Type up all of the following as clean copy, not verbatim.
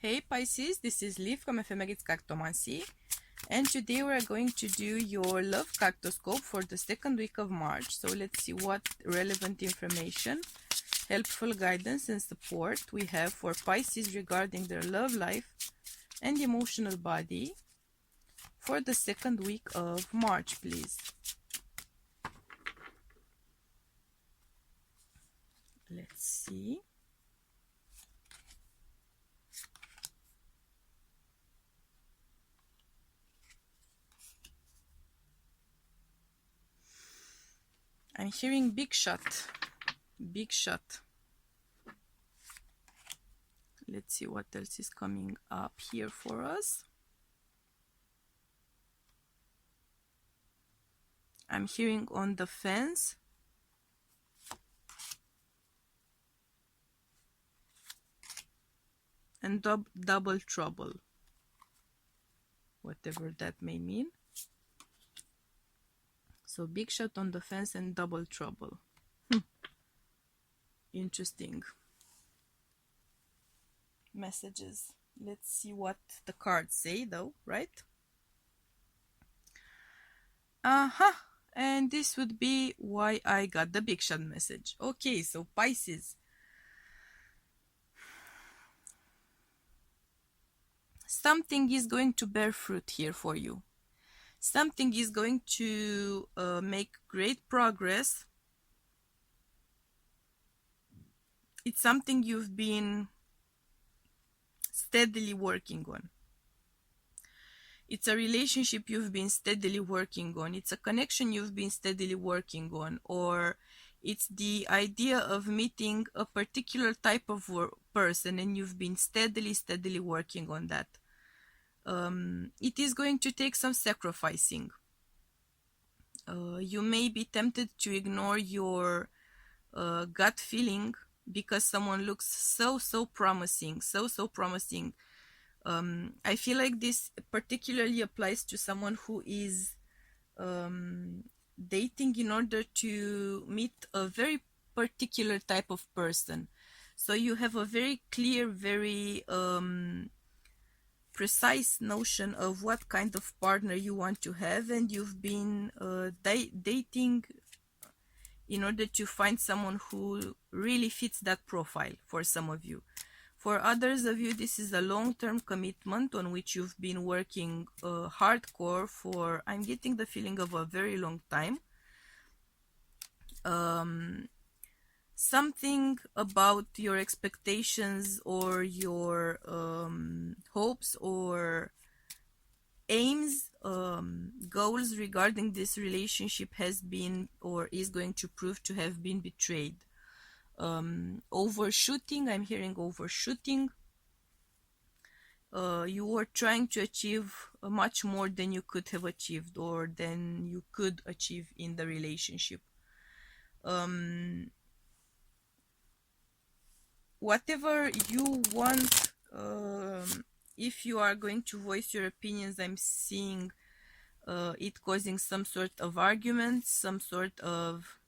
Hey Pisces, this is Liv from Ephemeris Cartomancy, and today we are going to do your love cartoscope for the second week of March. So let's see what relevant information, helpful guidance and support we have for Pisces regarding their love life and emotional body for the second week of March, please. Let's see. I'm hearing big shot. Big shot. Let's see what else is coming up here for us. I'm hearing on the fence. And double trouble. Whatever that may mean. So big shot on the fence and double trouble. Interesting messages. Let's see what the cards say though, right? And this would be why I got the big shot message. Okay, so Pisces. Something is going to bear fruit here for you. Something is going to make great progress. It's something you've been steadily working on. It's a relationship you've been steadily working on. It's a connection you've been steadily working on. Or it's the idea of meeting a particular type of person and you've been steadily working on that. It is going to take some sacrificing. You may be tempted to ignore your gut feeling because someone looks so promising, so promising. I feel like this particularly applies to someone who is dating in order to meet a very particular type of person. So you have a very clear, very precise notion of what kind of partner you want to have, and you've been dating in order to find someone who really fits that profile for some of you. For others of you, this is a long-term commitment on which you've been working hardcore for, I'm getting the feeling of a very long time. Something about your expectations or your hopes or aims, goals regarding this relationship has been or is going to prove to have been betrayed. Overshooting, I'm hearing overshooting. You were trying to achieve much more than you could have achieved or than you could achieve in the relationship. Whatever you want, if you are going to voice your opinions, I'm seeing it causing some sort of arguments, some sort of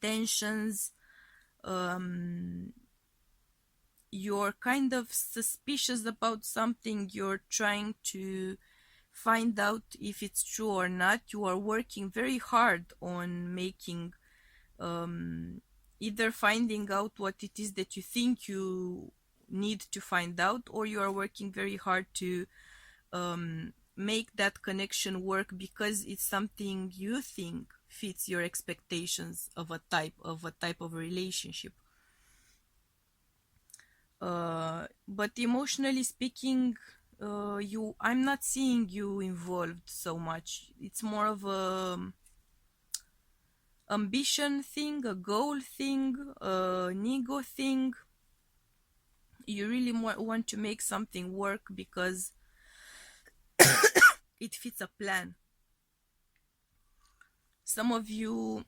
tensions. You're kind of suspicious about something. You're trying to find out if it's true or not. You are working very hard on making either finding out what it is that you think you need to find out, or you are working very hard to make that connection work because it's something you think fits your expectations of a type of relationship. But emotionally speaking, I'm not seeing you involved so much. It's more of a ambition thing, a goal thing, an ego thing. You really want to make something work because it fits a plan. Some of you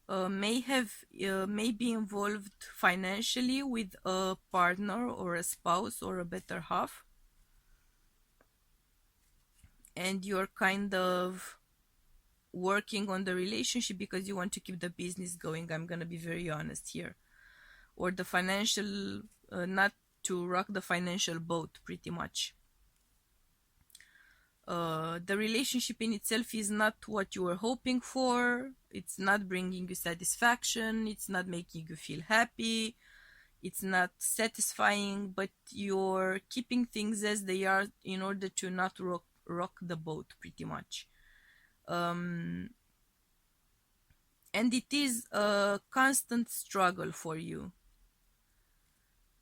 may be involved financially with a partner or a spouse or a better half, and you're kind of working on the relationship because you want to keep the business going. I'm gonna be very honest here. or the financial, not to rock the financial boat, pretty much. The relationship in itself is not what you were hoping for. It's not bringing you satisfaction. It's not making you feel happy. It's not satisfying, but you're keeping things as they are in order to not rock the boat, pretty much. And it is a constant struggle for you.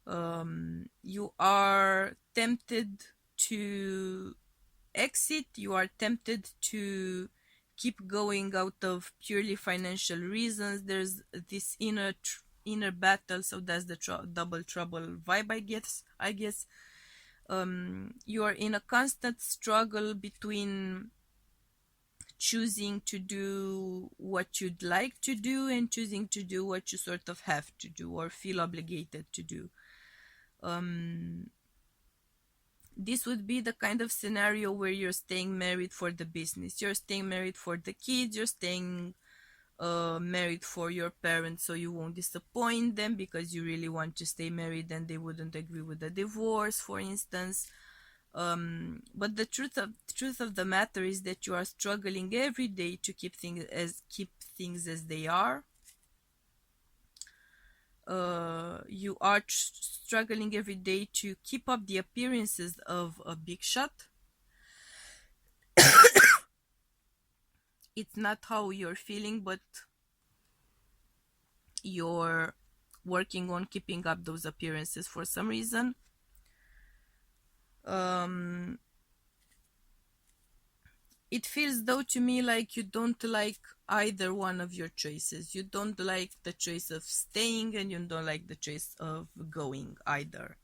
You are tempted to exit, you are tempted to keep going out of purely financial reasons. There's this inner battle, so that's the double trouble vibe, I guess. You are in a constant struggle between choosing to do what you'd like to do and choosing to do what you sort of have to do or feel obligated to do. This would be the kind of scenario where you're staying married for the business, you're staying married for the kids, you're staying married for your parents so you won't disappoint them because you really want to stay married and they wouldn't agree with the divorce, for instance. But the truth of the matter is that you are struggling every day to keep things as they are. You are struggling every day to keep up the appearances of a big shot. It's not how you're feeling, but you're working on keeping up those appearances for some reason. It feels though to me like you don't like either one of your choices. You don't like the choice of staying and you don't like the choice of going either.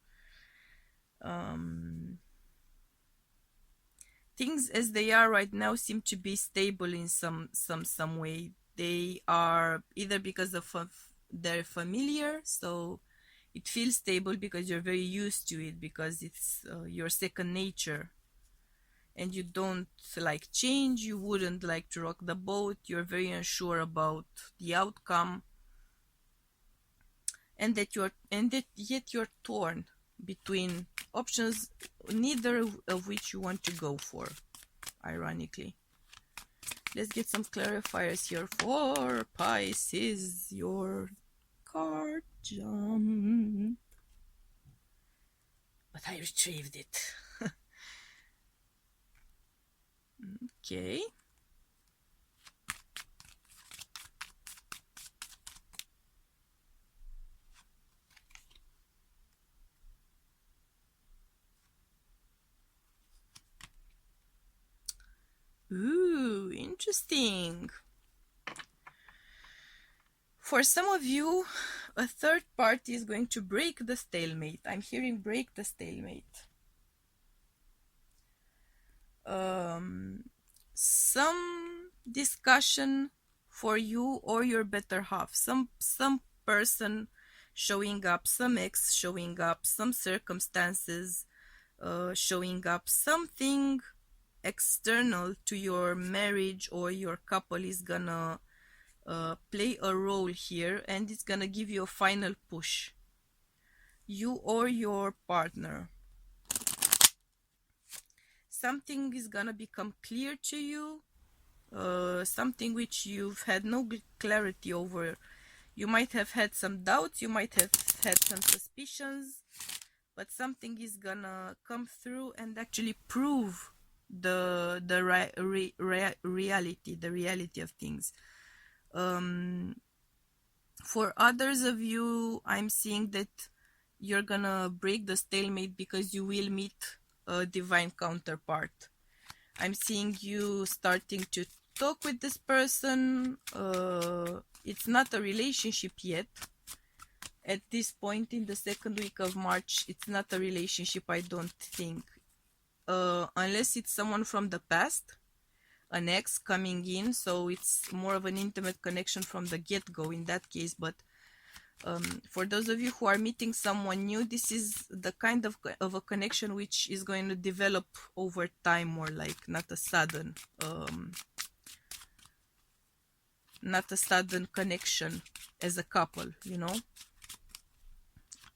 Things as they are right now seem to be stable in some way. They are either because of they're familiar, so it feels stable because you're very used to it, because it's your second nature. And you don't like change, you wouldn't like to rock the boat, you're very unsure about the outcome, and yet you're torn between options, neither of which you want to go for, ironically. Let's get some clarifiers here for Pisces, your card jump. But I retrieved it. Okay. Ooh, interesting. For some of you, a third party is going to break the stalemate. I'm hearing break the stalemate. Some discussion for you or your better half. Some person showing up, some ex showing up, some circumstances showing up, something external to your marriage or your couple is gonna play a role here, and it's gonna give you a final push. You or your partner. Something is gonna become clear to you, something which you've had no clarity over. You might have had some doubts, you might have had some suspicions, but something is gonna come through and actually prove the reality of things. For others of you, I'm seeing that you're gonna break the stalemate because you will meet a divine counterpart. I'm seeing you starting to talk with this person. It's not a relationship yet. At this point in the second week of March, it's not a relationship, I don't think. Unless it's someone from the past, an ex coming in, so it's more of an intimate connection from the get-go in that case. But for those of you who are meeting someone new, this is the kind of a connection which is going to develop over time, more like not a sudden connection as a couple, you know.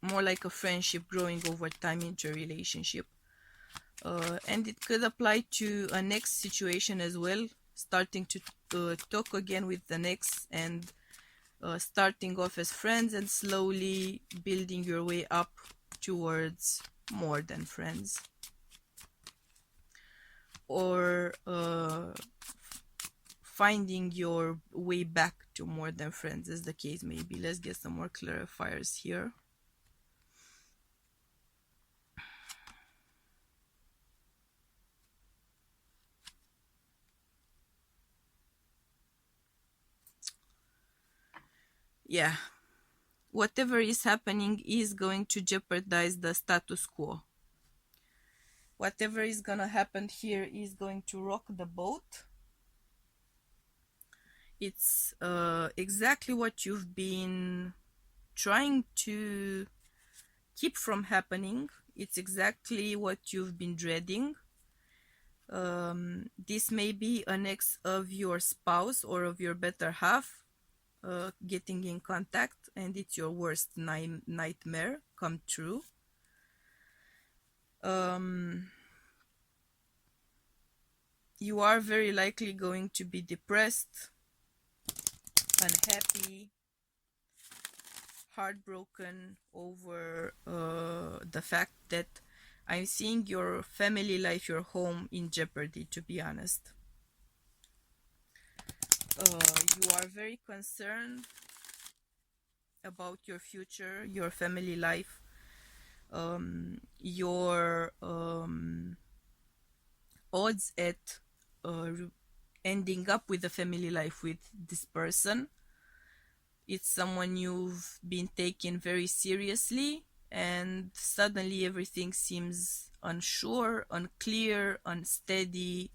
more like a friendship growing over time into a relationship. And it could apply to a next situation as well, starting to talk again with the next, and starting off as friends and slowly building your way up towards more than friends, or finding your way back to more than friends, as the case may be. Let's get some more clarifiers here. Yeah, whatever is happening is going to jeopardize the status quo. Whatever is gonna happen here is going to rock the boat. It's exactly what you've been trying to keep from happening. It's exactly what you've been dreading. This may be an ex of your spouse or of your better half getting in contact, and it's your worst nightmare come true. You are very likely going to be depressed, unhappy, heartbroken over the fact that I'm seeing your family life, your home, in jeopardy, to be honest. You are very concerned about your future, your family life, your odds at ending up with a family life with this person. It's someone you've been taking very seriously, and suddenly everything seems unsure, unclear, unsteady.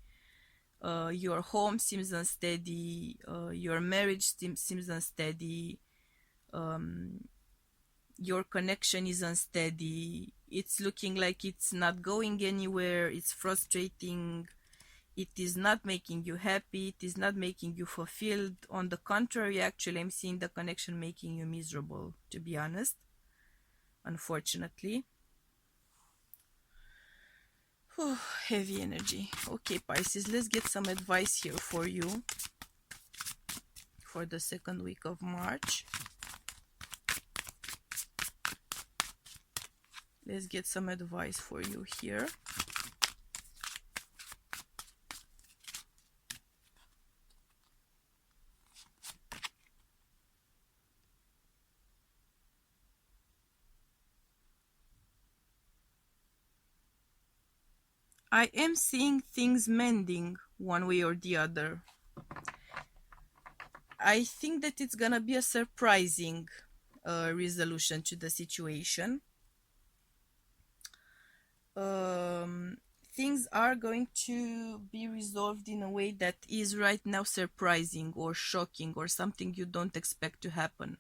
Your home seems unsteady. Your marriage seems unsteady. Your connection is unsteady. It's looking like it's not going anywhere. It's frustrating. It is not making you happy. It is not making you fulfilled. On the contrary, actually, I'm seeing the connection making you miserable, to be honest, unfortunately. Heavy energy. Okay, Pisces, let's get some advice here for you for the second week of March. Let's get some advice for you here. I am seeing things mending one way or the other. I think that it's gonna be a surprising resolution to the situation. Things are going to be resolved in a way that is right now surprising or shocking or something you don't expect to happen.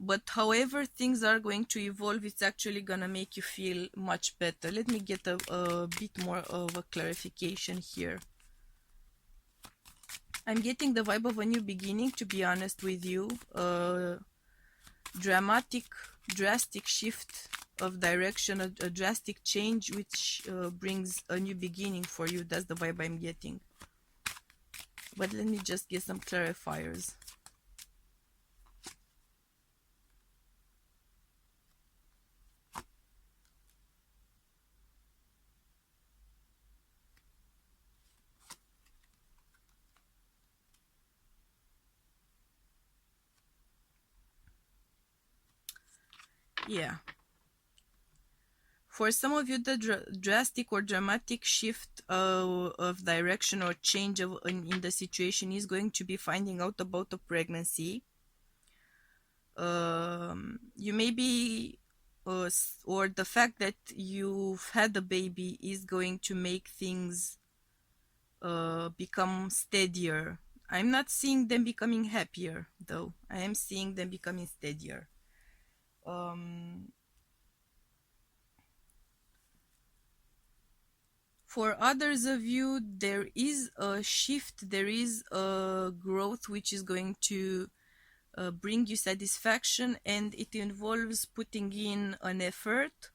But however things are going to evolve, it's actually gonna make you feel much better. Let me get a bit more of a clarification here. I'm getting the vibe of a new beginning, to be honest with you. Drastic shift of direction, a drastic change which brings a new beginning for you. That's the vibe I'm getting. But let me just get some clarifiers. Yeah. For some of you, the drastic or dramatic shift of direction or change in the situation is going to be finding out about a pregnancy. You may be, or the fact that you've had a baby is going to make things become steadier. I'm not seeing them becoming happier, though. I am seeing them becoming steadier. For others of you, there is a shift, there is a growth which is going to bring you satisfaction, and it involves putting in an effort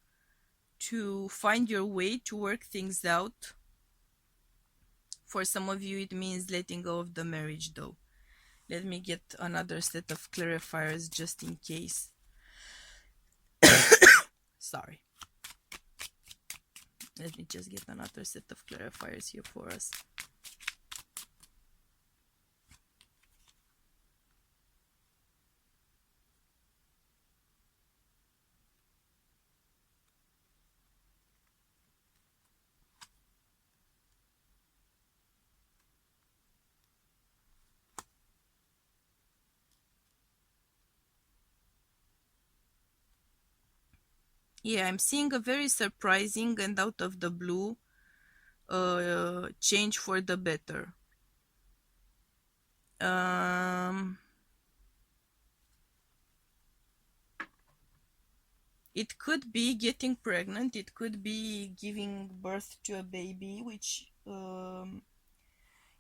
to find your way to work things out. For some of you, it means letting go of the marriage, though. Let me get another set of clarifiers just in case. Sorry. Let me just get another set of clarifiers here for us. Yeah, I'm seeing a very surprising and out of the blue change for the better. It could be getting pregnant, it could be giving birth to a baby, which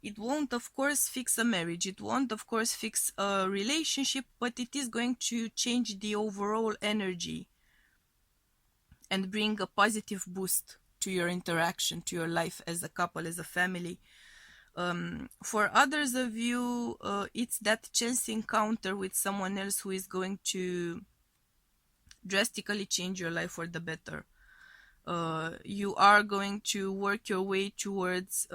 it won't, of course, fix a marriage, it won't, of course, fix a relationship, but it is going to change the overall energy and bring a positive boost to your interaction, to your life as a couple, as a family. For others of you, it's that chance encounter with someone else who is going to drastically change your life for the better. You are going to work your way towards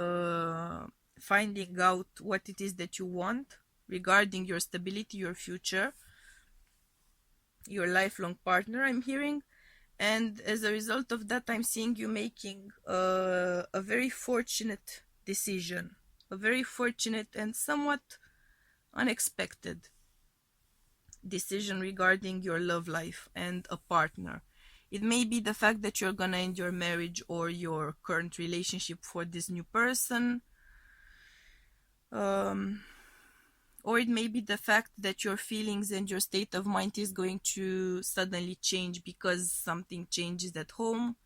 finding out what it is that you want regarding your stability, your future, your lifelong partner, I'm hearing. And as a result of that, I'm seeing you making a very fortunate decision, a very fortunate and somewhat unexpected decision regarding your love life and a partner. It may be the fact that you're gonna end your marriage or your current relationship for this new person, or it may be the fact that your feelings and your state of mind is going to suddenly change because something changes at home.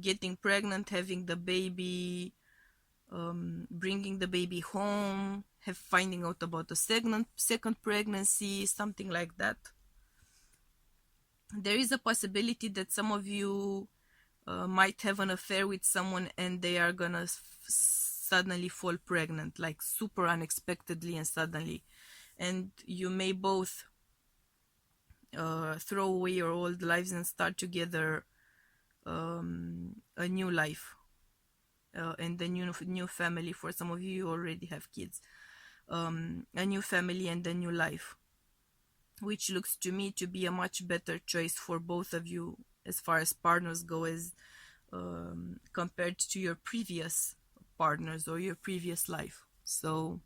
Getting pregnant, having the baby, bringing the baby home, finding out about a second pregnancy, something like that. There is a possibility that some of you might have an affair with someone and they are gonna suddenly fall pregnant, like super unexpectedly and suddenly, and you may both throw away your old lives and start together a new life and a new family. For some of you, you already have kids. A new family and a new life, which looks to me to be a much better choice for both of you as far as partners go, as compared to your previous partners or your previous life. So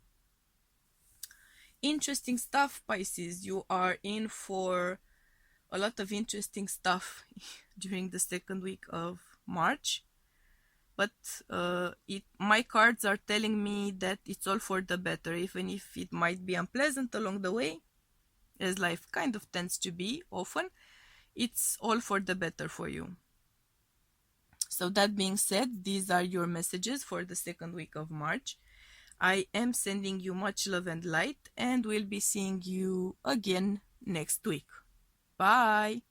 interesting stuff, Pisces. You are in for a lot of interesting stuff during the second week of March. But my cards are telling me that it's all for the better, even if it might be unpleasant along the way, as life kind of tends to be often. It's all for the better for you. So that being said, these are your messages for the second week of March. I am sending you much love and light, and we'll be seeing you again next week. Bye!